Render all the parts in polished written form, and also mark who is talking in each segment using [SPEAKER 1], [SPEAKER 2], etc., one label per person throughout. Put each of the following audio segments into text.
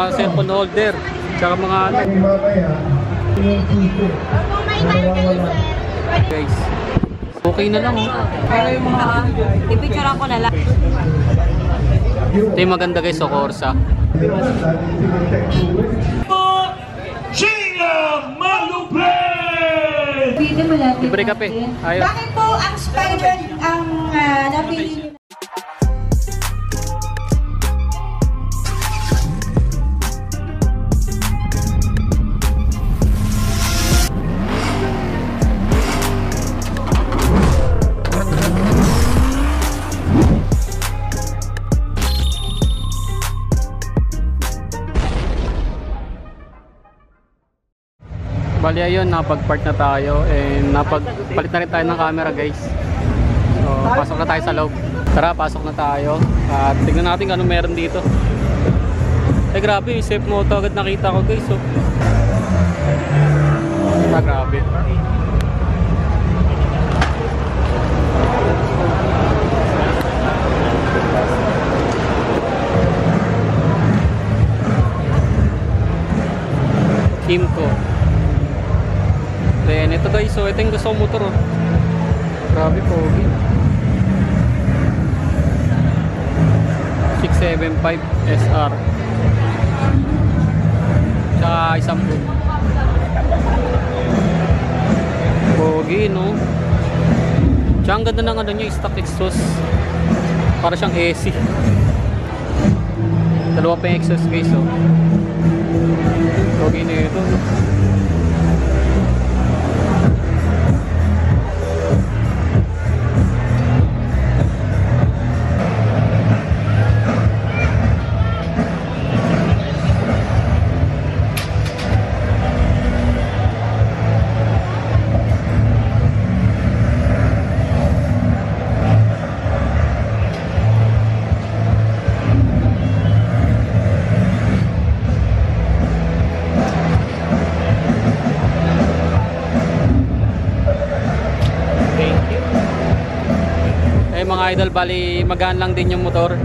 [SPEAKER 1] mga cellphone holder, tsaka mga ano. Guys, okay na lang oh.
[SPEAKER 2] Ipicture ko na lang.
[SPEAKER 1] Ito yung maganda guys, so Corsa. Libre kape. Ayos.
[SPEAKER 2] Bakit po ang spider ang napili nyo?
[SPEAKER 1] Bali ayun, napag-park na tayo and napagpalit na rin tayo ng camera guys. So pasok na tayo sa loob. Tara, pasok na tayo at tignan natin kung ano meron dito. Eh grabe, yung safe moto agad nakita ko guys. So grabe. Kimco. Then ito guys, so ito yung gusto kong motor oh. Grabe pogi. 675 SR. Tsaka isang boom. Pogi no. Tsaka ang ganda ng ano nyo, stock exhaust. Para siyang AC. Dalawa pa yung exhaust guys oh. Pogi na ito. Mga idol, bali magaan lang din yung motor.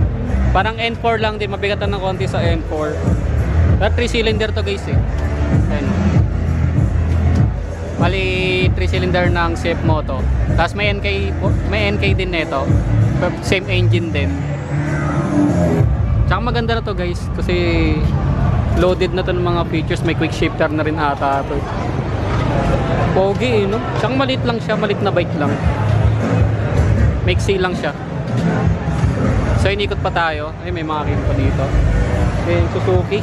[SPEAKER 1] Parang N4 lang din, mabigatan ng konti sa N4. Pero 3 cylinder to guys eh. Ayan. Bali 3 cylinder ng safe moto. Tapos may NK din nito. Same engine din. Tsaka maganda na to guys kasi loaded na to ng mga features. May quick shifter na rin ata to. Pogi eh no. Tsaka maliit lang siya, maliit na bike lang. Mixi lang siya. So inikot pa tayo. Ay may mga pa dito. Then Suzuki.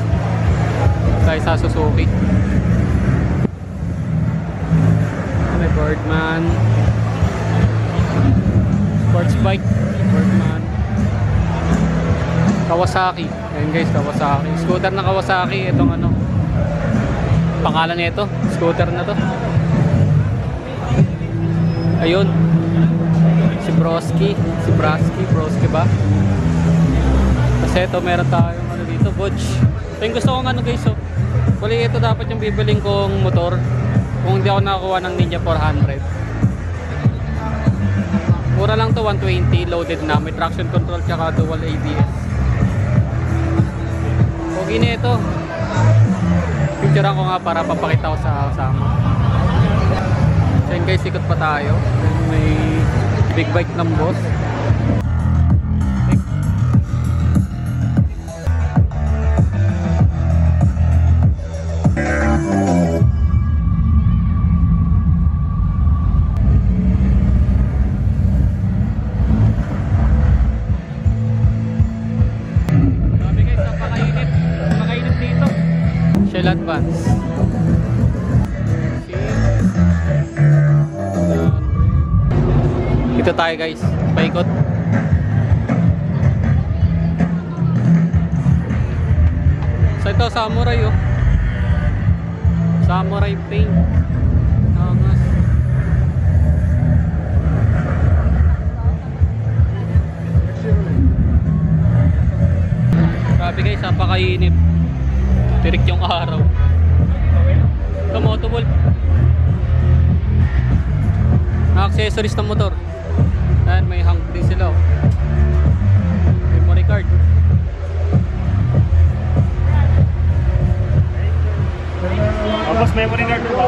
[SPEAKER 1] Tayo sa Suzuki. May Birdman. Sports bike. Birdman. Kawasaki. Ayun guys, Kawasaki. Scooter na Kawasaki. Itong ano. Pangalan nito. Scooter na to. Ayun. Si Broski ba? Kasi ito meron tayong ano dito, Bodge. Ito yung gusto kong ano guys, so bali ito dapat yung bibiling kong motor kung hindi ako nakakuha ng Ninja 400. Mura lang to, 120, loaded na, may traction control tsaka dual ABS. Pogi na ito. Picturean ko nga para papakita ko sa kasama. So yun guys, ikot pa tayo. May big bike ng boss. Grabe guys, napakainit. Napakainit dito. Shell Advance. Dito tayo guys, paikot. So ito, Samurai oh. Samurai paint. Angas. Grabe guys, napakainit. Tirik yung araw. Ito, Motowolf. Accessories ng motor. Ayan, may hang din sila oh. Memory card.
[SPEAKER 3] Tapos memory card po.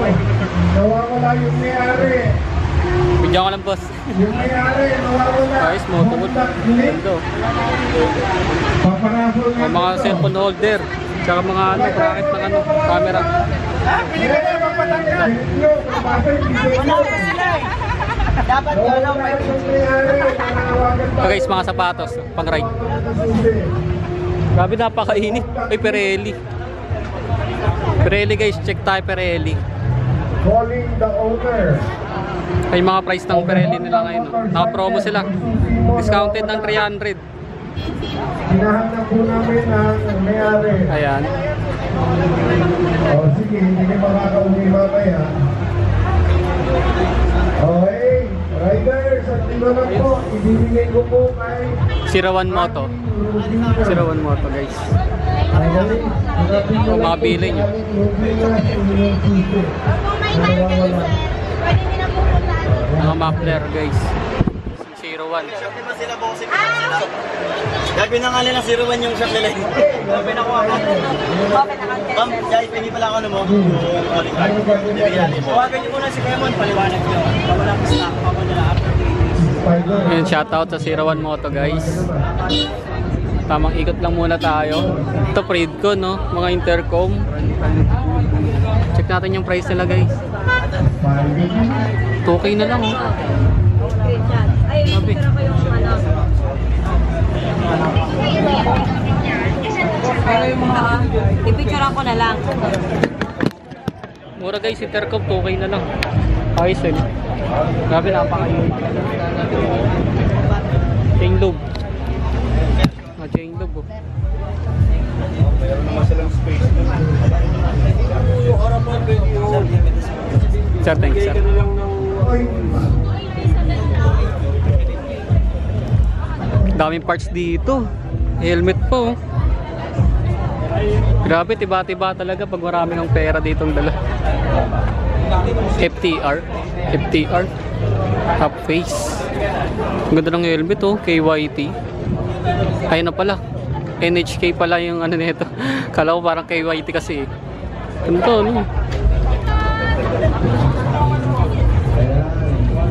[SPEAKER 3] Nawawala yung may-ari.
[SPEAKER 1] Bigyan ko lang boss.
[SPEAKER 3] Yung may-ari, nawawala.
[SPEAKER 1] Guys, motowood. Ganda.
[SPEAKER 3] Paparapol
[SPEAKER 1] O, mga cellphone holder. Tsaka mga ano, bracket ng ano, camera.
[SPEAKER 3] Pinigay na magpatanggal. Wala pa sila eh. Dapat wala pa yung may-ari.
[SPEAKER 1] O guys, mga sapatos, pang ride. Grabe, napakainit. Ay, Pirelli. Pirelli guys, check tayo Pirelli.
[SPEAKER 3] Calling the owner.
[SPEAKER 1] Ay, mga price ng Pirelli nila ngayon. Naka-promo sila. Discounted ng 300.
[SPEAKER 3] Hinahanap po namin ang may-ari.
[SPEAKER 1] Ayan.
[SPEAKER 3] O sige, hindi kayo makaka-uwi mamaya. Okay, riders, at dito lang po, ibibigay ko po kay
[SPEAKER 1] Sirawan Moto. Sirawan Moto guys.
[SPEAKER 3] Kung
[SPEAKER 1] mabili nyo. Mga muffler guys. 01.
[SPEAKER 4] Gabi na nga nila si Ruan yung shop nila. Gabi na ko ako. Ma'am, guys, hindi pala ako ano mo. Tawagan niyo muna si Kemon, paliwanag niyo. Wala pa stock pa nila after.
[SPEAKER 1] Ayan, shoutout sa 01 Moto guys. Tamang ikot lang muna tayo. Ito Freedco no, mga intercom. Check natin yung price nila guys. 2K na lang oh.
[SPEAKER 5] Ay, picture ko yung ano. I-picture ko na lang.
[SPEAKER 1] Mura guys, intercom 2K na lang. Ayos eh. Grabe, napakainit. Chain loop. Chain loop oh.
[SPEAKER 3] Mayroon naman silang space.
[SPEAKER 1] Sir, thank you sir. Daming parts dito. Helmet po. Grabe, tiba-tiba talaga pag marami ng pera ditong dala. FTR. FTR. Top face. Ang ganda ng helmet oh. KYT. Ayun na pala. NHK pala yung ano nito. Kala ko parang KYT kasi. Ganito ano.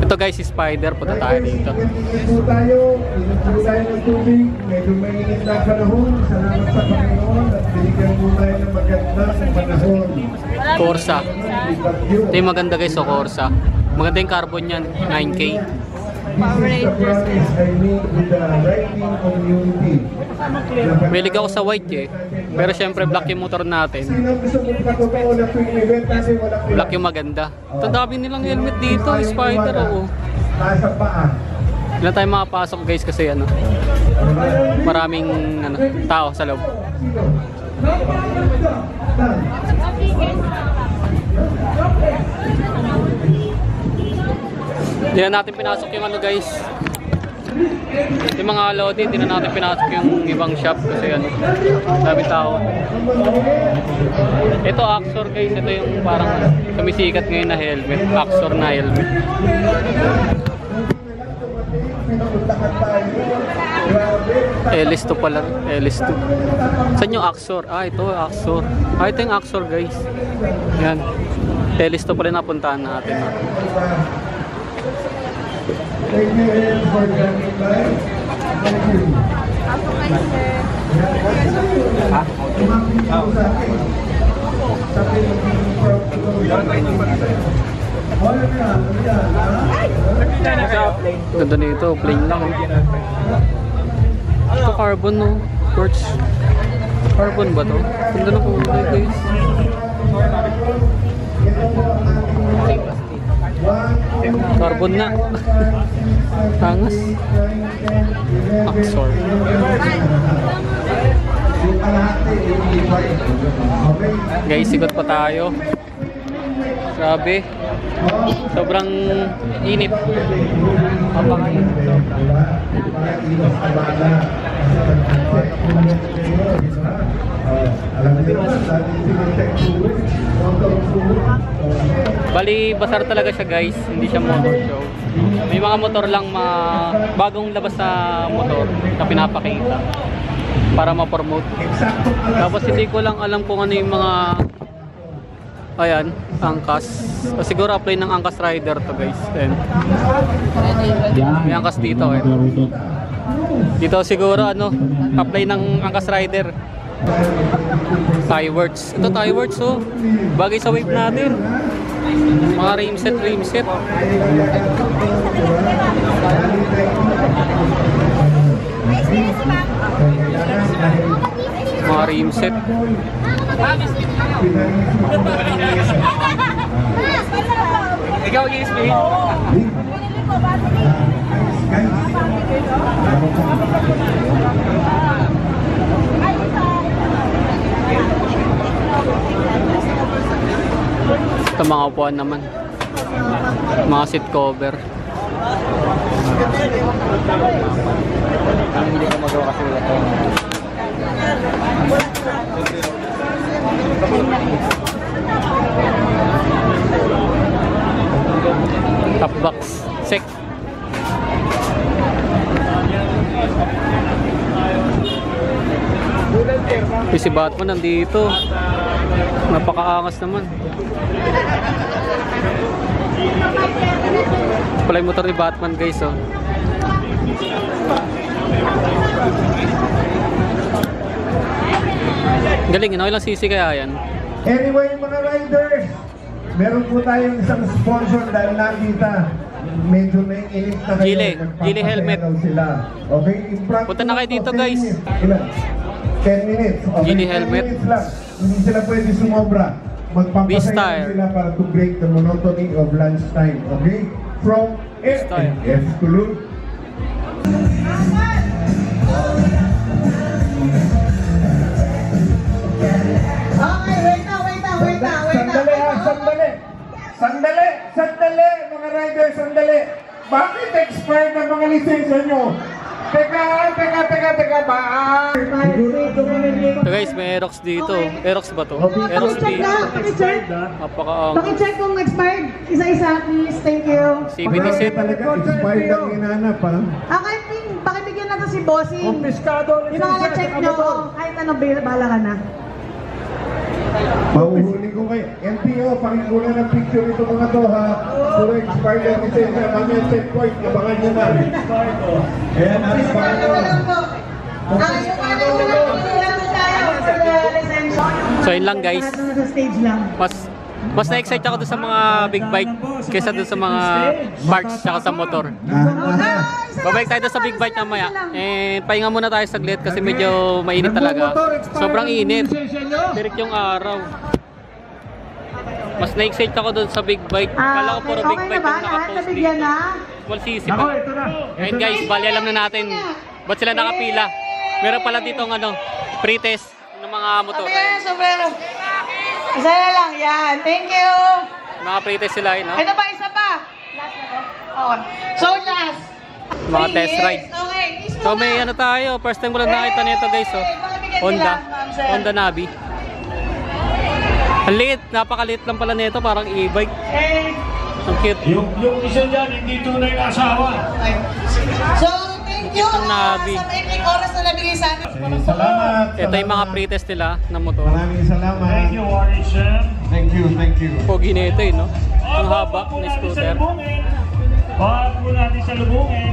[SPEAKER 1] Ito guys, si Spider. Punta tayo dito.
[SPEAKER 3] Ito tayo ng tubig. Medyo mainit na panahon. Salamat sa Panginoon at binigyan po tayo ng magandang panahon.
[SPEAKER 1] Corsa. Ito yung maganda guys, so Corsa. Maganda yung carbon yan. 9K.
[SPEAKER 3] This is the promise I made with the riding community.
[SPEAKER 1] Mahilig ako sa white eh. Pero syempre black yung motor natin.
[SPEAKER 3] Sino gusto mong patotoo na quick event kasi wala
[SPEAKER 1] Black yung maganda. Ito dami nilang helmet dito, Spider oh.
[SPEAKER 3] Taas ang paa.
[SPEAKER 1] Hindi na tayo makapasok guys kasi ano. Maraming ano, tao sa loob. Hindi na natin pinasok yung ano guys. Yung mga loaded, hindi na natin pinasok yung ibang shop kasi ano, dami tao. Ito Axor guys, ito yung parang kumisikat ngayon na helmet. Axor na helmet. LS2 pala, LS2. Saan yung Axor? Ah, ito Axor. Ah, ito yung Axor guys. Yan. LS2 pala napuntahan natin.
[SPEAKER 3] Thank you for coming by. Thank you.
[SPEAKER 5] Ako kayo, sir.
[SPEAKER 1] Ganda nito, plain lang. Ito carbon no, quartz. Carbon ba to? Ganda na kulay guys. Carbon na. Tangas. Axor. Guys, ikot pa tayo. Grabe. Sobrang init. Napakainit. Bali, basar talaga siya guys. Hindi siya motor show. May mga motor lang bagong labas na motor na pinapakita para ma-promote. Tapos hindi ko lang alam kung ano yung mga Ayan, angkas. So, siguro apply ng angkas rider to guys. Ayan. May angkas dito eh. Dito siguro ano, apply ng angkas rider. Tieworks. Ito tieworks oh. Bagay sa wave natin. Mga rimset. Mga rimset. Ikaw ESP. Ito mga upuan naman. Mga seat cover. Hindi ka magawa kasi wala to. Top box. Sec. Si Batman nandito. Napakaangas naman. Pala yung motor ni Batman guys oh. Galing, ilang cc kaya yan?
[SPEAKER 3] Anyway, mga riders, meron po tayong isang sponsor dahil nakita medyo may init na kayo.
[SPEAKER 1] Gili helmet.
[SPEAKER 3] Sila. Okay, in practice,
[SPEAKER 1] Punta na kayo dito guys.
[SPEAKER 3] 10 minutes. Okay,
[SPEAKER 1] Gili
[SPEAKER 3] 10
[SPEAKER 1] helmet.
[SPEAKER 3] minutes lang. Hindi sila pwede sumobra. Magpapasaya
[SPEAKER 1] V-Style.
[SPEAKER 3] sila para to break the monotony of lunchtime. Okay? From F
[SPEAKER 1] V-Style.
[SPEAKER 3] F Kulun.
[SPEAKER 2] Okay, wait na.
[SPEAKER 3] Sandali, mga riders, sandali. Bakit expired ang mga lisensya nyo? Teka, ba?
[SPEAKER 1] So guys, may Aerox dito. Aerox ba to? Aerox
[SPEAKER 2] Pakicheck
[SPEAKER 1] dito.
[SPEAKER 2] na, pakicheck.
[SPEAKER 1] Napakaangas.
[SPEAKER 2] Pakicheck kung expired. Isa-isa, please. Thank you.
[SPEAKER 1] CVT set.
[SPEAKER 3] Talaga, expired ang hinanap, ha?
[SPEAKER 2] Okay, Ping, pakibigyan na to si Bossing. Yung mga check nyo, kahit ano, bala ka na.
[SPEAKER 3] Mahuhuli ko kayo. MPO, pakikunan ng picture ito mga to, ha? Puro expired ang lisensya. Kami ang checkpoint, abangan nyo na. Ayan, expired
[SPEAKER 2] Ano
[SPEAKER 3] na.
[SPEAKER 2] lang po? Yung ano ko lang, lang tayo for the lisensya.
[SPEAKER 1] So yun lang guys.
[SPEAKER 2] Lahat na sa stage lang.
[SPEAKER 1] Mas na-excite ako doon sa mga big bike kaysa doon sa mga parts tsaka sa motor. Babalik tayo doon sa big bike mamaya. And pahinga muna tayo saglit kasi medyo mainit talaga. Sobrang init. Direct yung araw. Mas na-excite ako doon sa big bike. Kala ko puro big
[SPEAKER 2] Okay na
[SPEAKER 1] bike
[SPEAKER 2] ba?
[SPEAKER 1] yung
[SPEAKER 2] Lahat
[SPEAKER 1] nakapost
[SPEAKER 2] nabigyan
[SPEAKER 1] dito.
[SPEAKER 2] na?
[SPEAKER 1] Wal sisi pa. Ayun guys, bali alam na natin ba't sila nakapila. Meron pala ditong ano, pre-test ng mga motor.
[SPEAKER 2] Okay, sombrero. Isa na lang, yan. Thank you.
[SPEAKER 1] Mga pre-test sila yun, no?
[SPEAKER 2] Ito pa, isa pa. Last na to. Okay. So, last.
[SPEAKER 1] Mga test ride.
[SPEAKER 2] Okay.
[SPEAKER 1] So may ano tayo, first time ko lang nakita nito guys oh. Honda Navi. Ang liit, napakaliit lang pala nito, parang e-bike. Ang cute.
[SPEAKER 6] Yung isa dyan, hindi tunay na asawa.
[SPEAKER 2] So, thank you
[SPEAKER 1] Itong Navi.
[SPEAKER 2] sa maikling oras na nabigay sa atin.
[SPEAKER 3] Salamat.
[SPEAKER 1] Ito yung mga pre-test nila ng motor.
[SPEAKER 3] Maraming salamat.
[SPEAKER 6] Thank you, Warren Shem.
[SPEAKER 3] Thank you.
[SPEAKER 1] Pogi nito eh, no? Ang haba ng scooter.
[SPEAKER 6] Bawag po natin sa lubungin.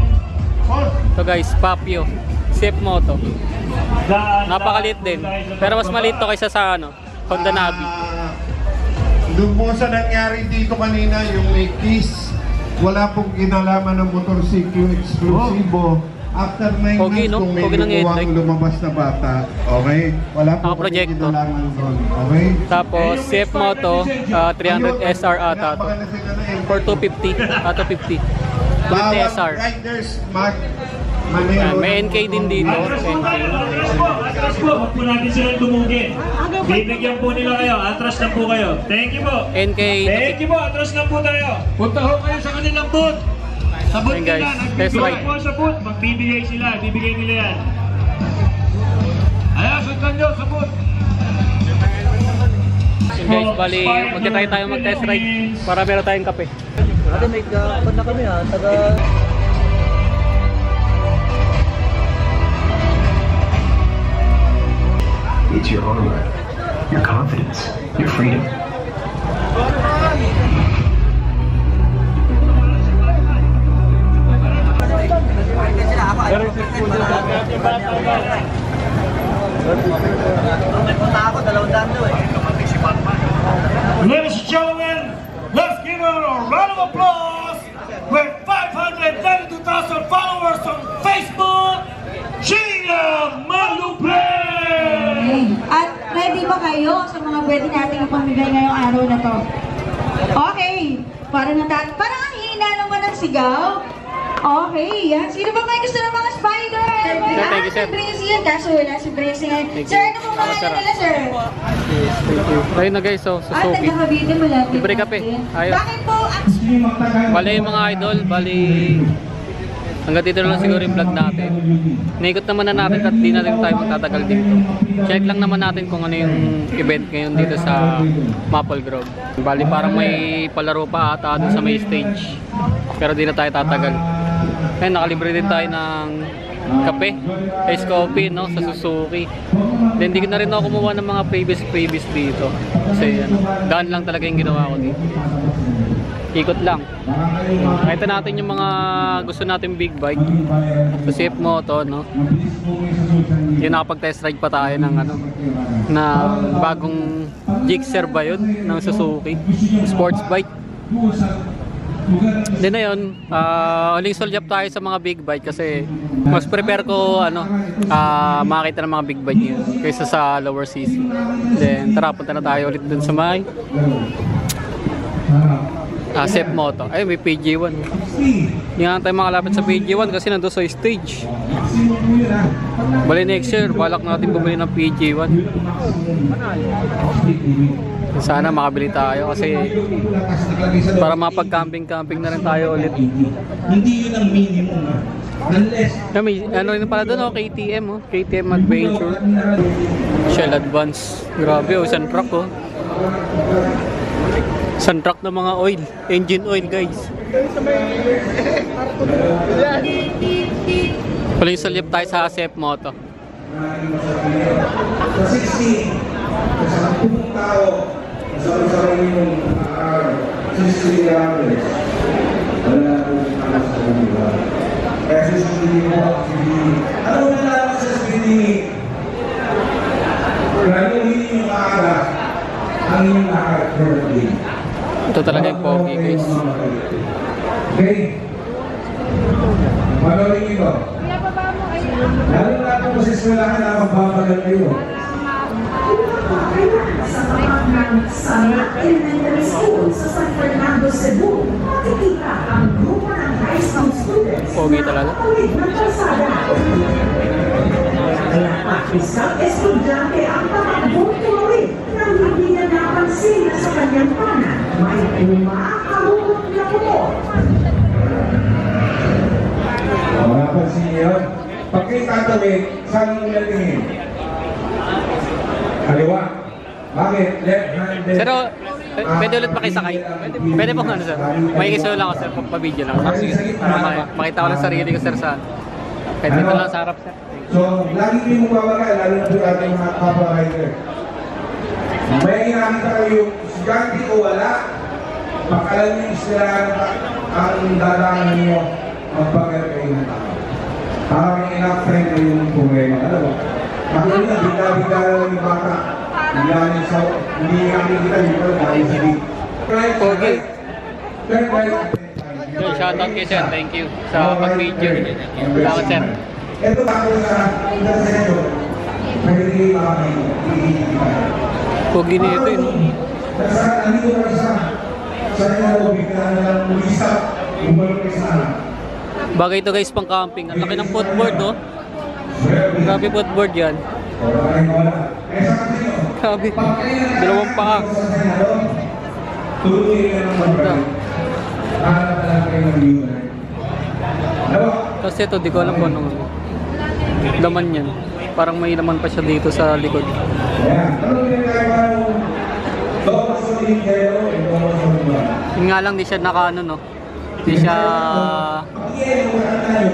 [SPEAKER 1] So guys, Papio. CF Moto. Napakaliit din. Pero mas maliit to kaysa sa ano, Honda Navi.
[SPEAKER 3] Doon po sa nangyari dito kanina, yung may kiss, wala pong kinalaman ng motorsiklo eksklusibo. After 9
[SPEAKER 1] Pogi,
[SPEAKER 3] months,
[SPEAKER 1] no?
[SPEAKER 3] kung may
[SPEAKER 1] Pogi ng
[SPEAKER 3] lumuwang
[SPEAKER 1] headlight.
[SPEAKER 3] lumabas na bata, okay? Wala pong
[SPEAKER 1] Nakaprojekto.
[SPEAKER 3] kinalaman doon, okay?
[SPEAKER 1] Tapos CF Moto, 300 SR ata to. For 250. 250. 50
[SPEAKER 3] Bawat
[SPEAKER 1] SR.
[SPEAKER 3] riders
[SPEAKER 1] Yan, may NK din dito.
[SPEAKER 6] Atras po
[SPEAKER 1] NK.
[SPEAKER 6] tayo, atras po. Atras po. Huwag po natin silang dumugin. Bibigyan po nila kayo. Atras lang po kayo. Thank you po.
[SPEAKER 1] NK.
[SPEAKER 6] Thank you po. Atras lang po tayo. Punta ho kayo sa kanilang booth. Sa booth
[SPEAKER 1] Ayun, guys.
[SPEAKER 6] nila.
[SPEAKER 1] Test
[SPEAKER 6] Nagbibigay
[SPEAKER 1] ride.
[SPEAKER 6] po sa booth. Magbibigay sila. Bibigay nila yan. Ayan, sundan nyo sa booth.
[SPEAKER 1] So guys, bali magta-try tayo mag-test ride para meron tayong kape.
[SPEAKER 4] Ate, may kapan na kami ha. Taga...
[SPEAKER 7] It's your honor, your confidence, your freedom.
[SPEAKER 4] May punta ako, 200 daw eh.
[SPEAKER 6] Ladies and gentlemen, let's give her a round of applause with 592,000 followers on Facebook, Gina Malupe!
[SPEAKER 2] At ready ba kayo sa mga pwede nating ipamigay ngayong araw na to? Okay. Parang ang hina naman ng sigaw. Okay, yan. Sino ba may gusto ng mga spider?
[SPEAKER 1] Sir, thank you, sir.
[SPEAKER 2] Si Tracy yan. Kaso wala si Tracy ngayon.
[SPEAKER 1] Thank
[SPEAKER 2] Sir,
[SPEAKER 1] you.
[SPEAKER 2] ano pong pangalan nila, sir?
[SPEAKER 1] Yes, thank you. Ayun na guys, so
[SPEAKER 2] Ah,
[SPEAKER 1] Suzuki.
[SPEAKER 2] taga-Cavite, malapit
[SPEAKER 1] Libre kape.
[SPEAKER 2] natin.
[SPEAKER 1] Ayos.
[SPEAKER 2] Bakit po? Ang
[SPEAKER 1] Bali mga idol, bali hanggang dito na lang siguro yung vlog natin. Naikot naman na natin at di na rin tayo magtatagal dito. Check lang naman natin kung ano yung event ngayon dito sa Maple Grove. Bali parang may palaro pa ata doon sa may stage. Pero di na tayo tatagal. Ngayon nakalibre din tayo ng kape, ice coffee no, sa Suzuki. Then di na rin ako kumuha ng mga previous dito. Kasi ano, daan lang talaga yung ginawa ko dito. Ikot lang. Nakita natin yung mga gusto natin big bike. Sa Safe Moto, no? Yung nakapag-test ride pa tayo ng ano, na bagong Gixxer ba yun? Ng Suzuki. Sports bike. Then na yun, uling sold up tayo sa mga big bike kasi mas prepare ko ano, makakita ng mga big bike yun kaysa sa lower CC. Then tara, punta na tayo ulit dun sa may Safe Moto. Ay, may PG1. Hindi nga tayo makalapit sa PG1 kasi nandun sa stage. Bali next year, balak natin bumili ng PG1. Sana makabili tayo kasi para mapag-camping na rin tayo ulit.
[SPEAKER 7] Hindi yun ang minimum. Unless
[SPEAKER 1] Kami, ano rin pala doon, KTM, KTM Adventure. Shell Advance. Grabe, isang truck, Isang truck ng mga oil, engine oil guys. Pala yung salip tayo sa Safe Moto.
[SPEAKER 7] sa 60, sa 10 tao, sa yung 60 kilometers, wala na po yung tao sa kanila. Kaya susundin mo ang speeding. Ano na lang sa speeding? Granuhin yung maaga ang inyong lakad birthday.
[SPEAKER 1] Ito talaga yung pogi guys.
[SPEAKER 7] Okay. Manorin ito. Lalo na po sa eskwelahan na magbabagal kayo.
[SPEAKER 8] Sa elementary school sa San Fernando, Cebu, makikita ang grupo ng high school students
[SPEAKER 1] Pogi talaga.
[SPEAKER 8] tawid ng kalsada. Kaya isang estudyante ang tamakbong tumawid nang hindi niya napansin na sa kanyang kanan may umaakahulog na motor.
[SPEAKER 7] Napansin niyo? Pag kayo tatawid, saan mo nalingin? Kaliwa. Bakit? Left-handed.
[SPEAKER 1] Pero, pwede ulit makisakay? Pwede po ano sir? Makikisaw lang ako sir, pa-video lang. Sige, makita ko lang sarili ko sir sa... Pwede dito lang sa harap sir.
[SPEAKER 7] So, lagi din mo babagay, lalo na po ating mga kapwa-rider. May ginamit ako yung estudyante o wala, pakalan niyo yung istirahan ang dadaanan niyo magbagal kayo ng tao. Parang enough time na yung problema. Alam mo, makikita na bigla-bigla na lang yung bata. Hindi namin kita dito dahil sa dito.
[SPEAKER 1] Okay. Okay, shoutout kay sir, thank you sa pag-video. Salamat sir.
[SPEAKER 7] Ito ako sa intersection. Pwede makakain.
[SPEAKER 1] Pogi na ito yun.
[SPEAKER 7] Sa nandito ka sa nalobig na lang ulisa. Bumalik ka sa anak.
[SPEAKER 1] Bagay ito guys pang camping. Ang laki ng footboard Grabe footboard yan. Grabe. Dalawang paa. Ganda. Kasi ito, di ko alam kung anong laman yan. Parang may laman pa siya dito sa likod. Yun nga lang, di siya naka ano, no? Di siya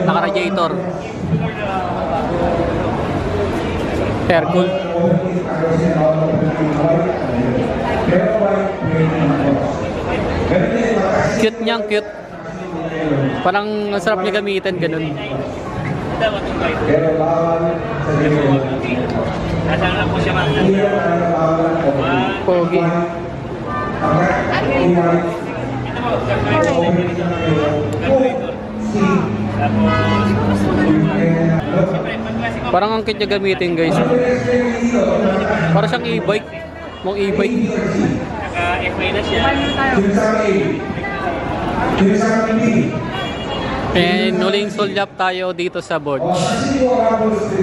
[SPEAKER 1] naka-radiator. Air cool. Cute niyang, cute. Parang ang sarap niya gamitin, ganun.
[SPEAKER 7] Pero bawal sa ganyan.
[SPEAKER 4] Nasaan na po siya, ma'am?
[SPEAKER 7] Hindi naman bawal ang
[SPEAKER 1] Pogi. Parang ang kit niya gamitin guys. Parang siyang e-bike. Mong e-bike.
[SPEAKER 4] Naka-FA na siya.
[SPEAKER 1] And huling sulyap tayo dito sa Bodge.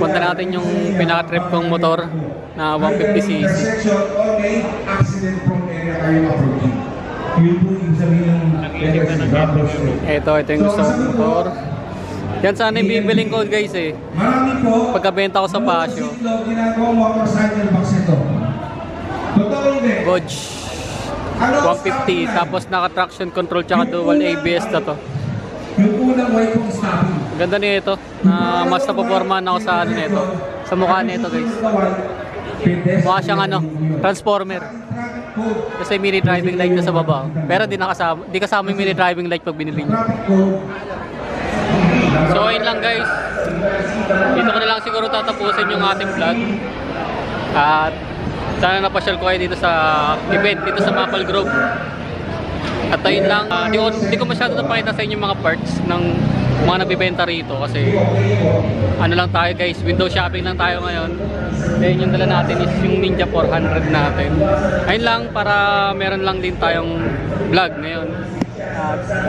[SPEAKER 1] Punta natin yung pinaka-trip kong motor na 150cc.
[SPEAKER 7] Accident prone area kayo approaching. Yun po yung sabihin ng
[SPEAKER 1] Ito yung gusto kong motor. Yan sana yung bibiling ko guys eh.
[SPEAKER 7] Marami po.
[SPEAKER 1] Pagkabenta ko sa Pasio.
[SPEAKER 7] Ginagawa motorcycle box ito. Totoo hindi.
[SPEAKER 1] Bodge 150 tapos naka-traction control tsaka dual ABS na to.
[SPEAKER 7] Yung unang white kong stopping.
[SPEAKER 1] Ganda nito. Mas napopormahan ako sa ano nito. Sa mukha nito guys. Mukha siyang ano, transformer. Kasi mini driving light na sa baba. Pero di kasama yung mini driving light pag binili niyo. So ayun lang guys. Dito ko na lang siguro tatapusin yung ating vlog. At sana napasyal ko kayo dito sa event dito sa Maple Grove. At ayun lang, hindi ko masyado napakita sa inyo mga parts ng mga nabibenta rito kasi ano lang tayo guys, window shopping lang tayo ngayon. Then yung dala natin is yung Ninja 400 natin. Ayun lang, para meron lang din tayong vlog ngayon.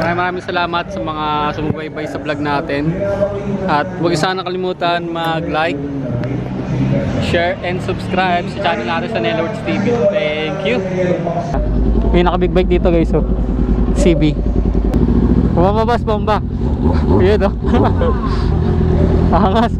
[SPEAKER 1] At maraming salamat sa mga sumubaybay sa vlog natin. At huwag sana kalimutan mag-like, share, and subscribe sa channel natin sa Nelords TV. Thank you! May naka-big bike dito guys, oh. CB. Bumabas, bomba. Yun, oh. Angas.